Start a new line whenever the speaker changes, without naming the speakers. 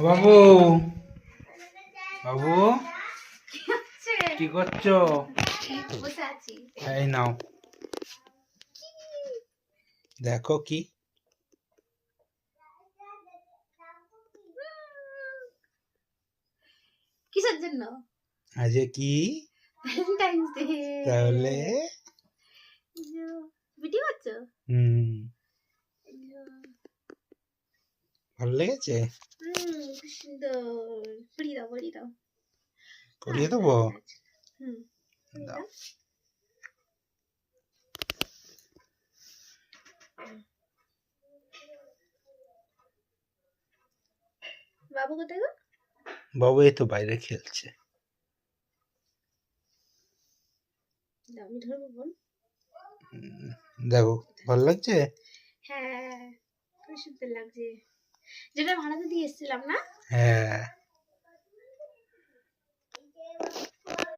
বাবু বাবু কি করছো?
বসে আছি।
এই নাও দেখো কি
কিসের জন্য?
আজ কি
ভ্যালেন্টাইন্স ডে।
তাহলে
ভিডিও করছো?
ভালো লেগেছে?
খুব সুন্দর। পড়িয়ে দাও পড়িয়ে দাও।
করিয়ে দেবো।
পড়িয়ে
দাও।
দাও। বাবু কোথায় গো?
বাবু এই তো বাইরে খেলছে।
আমি ধরবো বোন।
দেখো ভালো লাগছে?
হ্যাঁ খুব সুন্দর লাগছে। যেটা ভাড়াতে দিয়ে এসেছিলাম না?
হ্যাঁ